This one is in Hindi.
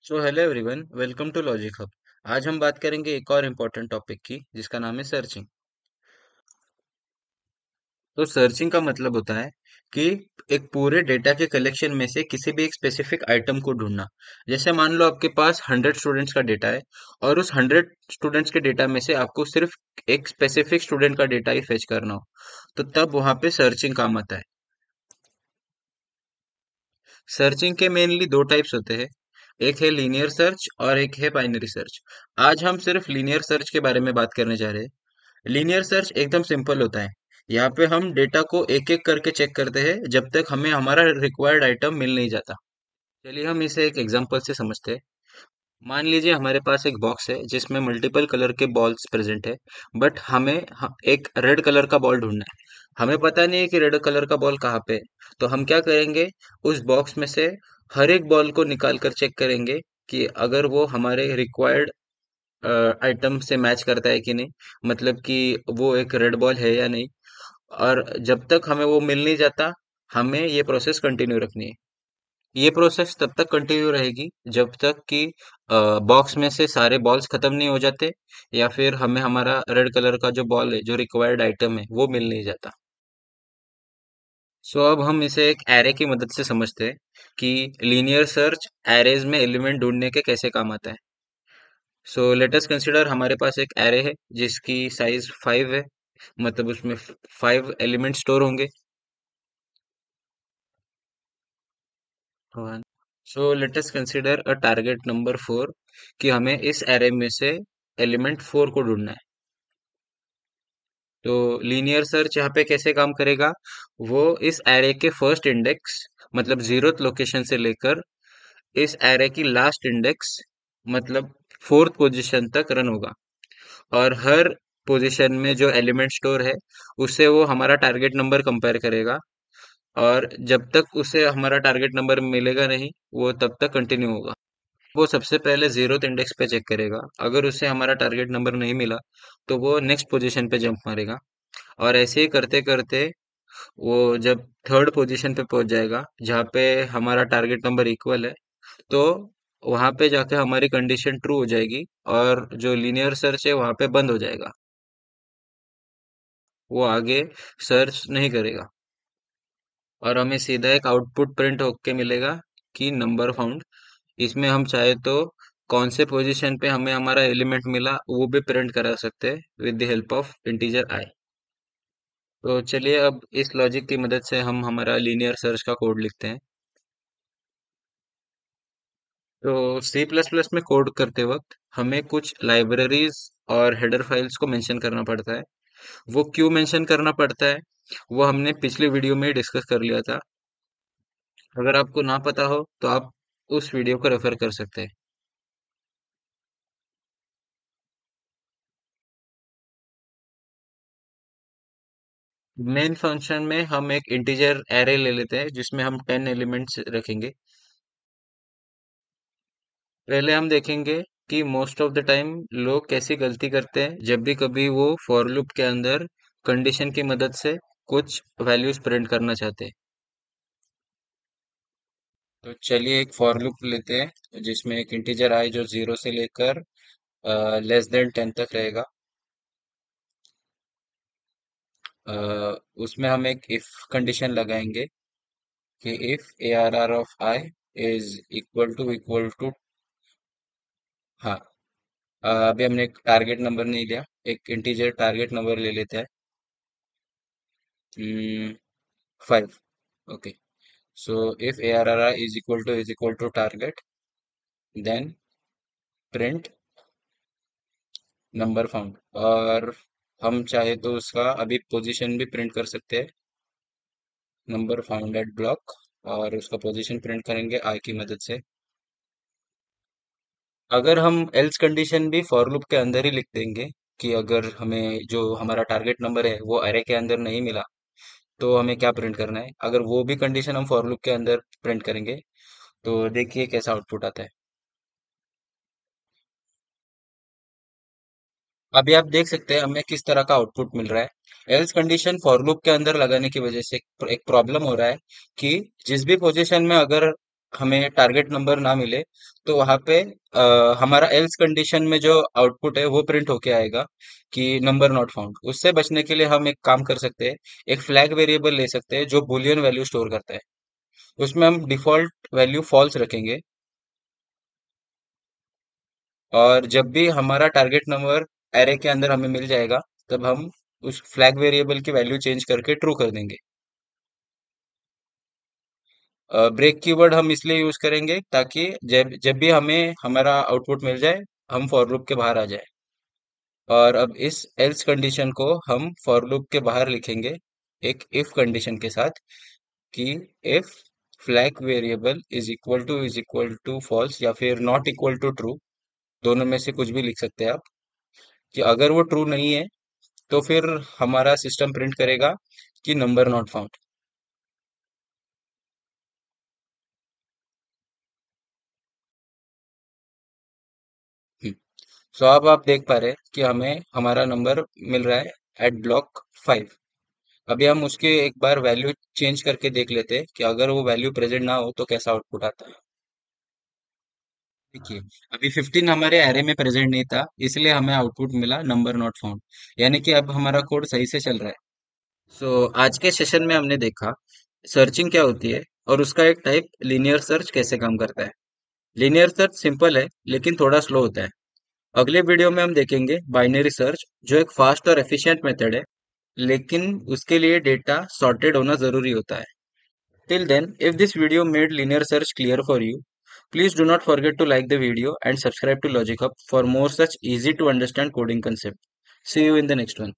So hello everyone, welcome to Logic Hub. आज हम बात करेंगे एक और इम्पोर्टेंट टॉपिक की जिसका नाम है सर्चिंग। तो सर्चिंग का मतलब होता है कि एक पूरे डेटा के कलेक्शन में से किसी भी एक स्पेसिफिक आइटम को ढूंढना। जैसे मान लो आपके पास 100 स्टूडेंट्स का डेटा है और उस 100 स्टूडेंट्स के डेटा में से आपको सिर्फ एक स्पेसिफिक स्टूडेंट का डेटा ही फेच करना हो, तो तब वहां पे सर्चिंग काम आता है। सर्चिंग के मेनली दो टाइप्स होते हैं। एक है लीनियर सर्च और एक है बाइनरी सर्च। आज हम सिर्फ लीनियर सर्च के बारे में बात करने जा रहे हैं। लीनियर सर्च एकदम सिंपल होता है। यहाँ पे हम डेटा को एक एक करके चेक करते हैं जब तक हमें हमारा रिक्वायर्ड आइटम मिल नहीं जाता। चलिए हम इसे एक एग्जांपल से समझते हैं। मान लीजिए हमारे पास एक बॉक्स है जिसमें मल्टीपल कलर के बॉल्स प्रेजेंट है, बट हमें एक रेड कलर का बॉल ढूंढना है। हमें पता नहीं है कि रेड कलर का बॉल कहाँ पे है। तो हम क्या करेंगे, उस बॉक्स में से हर एक बॉल को निकाल कर चेक करेंगे कि अगर वो हमारे रिक्वायर्ड आइटम से मैच करता है कि नहीं, मतलब कि वो एक रेड बॉल है या नहीं। और जब तक हमें वो मिल नहीं जाता, हमें ये प्रोसेस कंटिन्यू रखनी है। ये प्रोसेस तब तक कंटिन्यू रहेगी जब तक कि बॉक्स में से सारे बॉल्स खत्म नहीं हो जाते, या फिर हमें हमारा रेड कलर का जो बॉल है, जो रिक्वायर्ड आइटम है, वो मिल नहीं जाता। सो अब हम इसे एक एरे की मदद से समझते हैं कि लीनियर सर्च एरेज में एलिमेंट ढूंढने के कैसे काम आता है। सो लेट अस कंसिडर हमारे पास एक एरे है जिसकी साइज 5 है, मतलब उसमें 5 एलिमेंट स्टोर होंगे। So let us consider a target number 4, कि हमें इस एरे में से एलिमेंट 4 को ढूंढना है। तो लीनियर सर्च यहाँ पे कैसे काम करेगा, वो इस एरे के फर्स्ट इंडेक्स, मतलब जीरोथ लोकेशन से लेकर इस एरे की लास्ट इंडेक्स, मतलब फोर्थ पोजीशन तक रन होगा। और हर पोजीशन में जो एलिमेंट स्टोर है, उससे वो हमारा टारगेट नंबर कंपेयर करेगा। और जब तक उसे हमारा टारगेट नंबर मिलेगा नहीं, वो तब तक कंटिन्यू होगा। वो सबसे पहले जीरोथ इंडेक्स पे चेक करेगा। अगर उसे हमारा टारगेट नंबर नहीं मिला, तो वो नेक्स्ट पोजीशन पे जंप मारेगा। और ऐसे ही करते करते वो जब थर्ड पोजीशन पे पहुंच जाएगा जहाँ पे हमारा टारगेट नंबर इक्वल है, तो वहां पे जाके हमारी कंडीशन ट्रू हो जाएगी और जो लीनियर सर्च है वहां पे बंद हो जाएगा। वो आगे सर्च नहीं करेगा और हमें सीधा एक आउटपुट प्रिंट होके मिलेगा कि नंबर फाउंड। इसमें हम चाहे तो कौन से पोजीशन पे हमें हमारा एलिमेंट मिला वो भी प्रिंट करा सकते हैं with the help of integer I. तो चलिए अब इस लॉजिक की मदद से हम हमारा लीनियर सर्च का कोड लिखते हैं। तो सी प्लस प्लस में कोड करते वक्त हमें कुछ लाइब्रेरीज और हेडर फाइल्स को मेंशन करना पड़ता है। वो क्यों मेंशन करना पड़ता है, वो हमने पिछली वीडियो में डिस्कस कर लिया था। अगर आपको ना पता हो तो आप उस वीडियो को रेफर कर सकते हैं। मेन फंक्शन में हम एक इंटीजर एरे ले लेते हैं जिसमें हम 10 एलिमेंट्स रखेंगे। पहले हम देखेंगे कि मोस्ट ऑफ द टाइम लोग कैसी गलती करते हैं जब भी कभी वो फॉर लूप के अंदर कंडीशन की मदद से कुछ वैल्यूज प्रिंट करना चाहते हैं। तो चलिए एक फॉर लूप लेते हैं जिसमें एक इंटीजर आई जो 0 से लेकर लेस देन 10 तक रहेगा। अ, उसमें हम एक इफ कंडीशन लगाएंगे कि if A R R of I is equal to हाँ। अभी हमने एक टारगेट नंबर नहीं लिया, एक इंटीजर टारगेट नंबर ले लेते हैं, 5। Okay. So if A R R I is equal to target, then print number found. और हम चाहे तो उसका अभी पोजीशन भी प्रिंट कर सकते हैं, नंबर फाउंड एट ब्लॉक। और उसका पोजीशन प्रिंट करेंगे आई की मदद से। अगर हम एल्स कंडीशन भी फॉर लूप के अंदर ही लिख देंगे कि अगर हमें जो हमारा टारगेट नंबर है वो अरे के अंदर नहीं मिला, तो हमें क्या प्रिंट करना है, अगर वो भी कंडीशन हम फॉर लूप के अंदर प्रिंट करेंगे, तो देखिए कैसा आउटपुट आता है। अभी आप देख सकते हैं हमें किस तरह का आउटपुट मिल रहा है। एल्स कंडीशन फॉर लूप के अंदर लगाने की वजह से एक प्रॉब्लम हो रहा है कि जिस भी पोजीशन में अगर हमें टारगेट नंबर ना मिले, तो वहां पे हमारा एल्स कंडीशन में जो आउटपुट है वो प्रिंट होके आएगा कि नंबर नॉट फाउंड। उससे बचने के लिए हम एक काम कर सकते हैं, एक फ्लैग वेरिएबल ले सकते हैं जो बुलियन वैल्यू स्टोर करता है। उसमें हम डिफॉल्ट वैल्यू फॉल्स रखेंगे, और जब भी हमारा टारगेट नंबर एरे के अंदर हमें मिल जाएगा, तब हम उस फ्लैग वेरिएबल की वैल्यू चेंज करके ट्रू कर देंगे। ब्रेक कीवर्ड हम इसलिए यूज जब ताकि जब भी हमें हमारा आउटपुट मिल जाए, हम फॉर लूप के बाहर आ जाए। और अब इस एल्स कंडीशन को हम फॉर लूप के बाहर लिखेंगे एक इफ कंडीशन के साथ, कि if flag variable is equal to false या फिर नॉट इक्वल टू ट्रू, दोनों में से कुछ भी लिख सकते हैं आप, कि अगर वो ट्रू नहीं है तो फिर हमारा सिस्टम प्रिंट करेगा कि नंबर नॉट फाउंड। सो अब आप देख पा रहे हैं कि हमें हमारा नंबर मिल रहा है एट ब्लॉक 5। अभी हम उसके एक बार वैल्यू चेंज करके देख लेते हैं कि अगर वो वैल्यू प्रेजेंट ना हो तो कैसा आउटपुट आता है। देखिए, अभी 15 हमारे एरे में प्रेजेंट नहीं था, इसलिए हमें आउटपुट मिला नंबर नॉट फाउंड। यानी कि अब हमारा कोड सही से चल रहा है। सो आज के सेशन में हमने देखा सर्चिंग क्या होती है, और उसका एक टाइप लीनियर सर्च कैसे काम करता है। लीनियर सर्च सिंपल है लेकिन थोड़ा स्लो होता है। अगले वीडियो में हम देखेंगे बाइनरी सर्च, जो एक फास्ट और एफिशिएंट मेथड है, लेकिन उसके लिए डेटा सॉर्टेड होना जरूरी होता है। Till then, if this video made linear search clear for you, please do not forget to like the video and subscribe to Logic Hub for more such easy to understand coding concept. See you in the next one.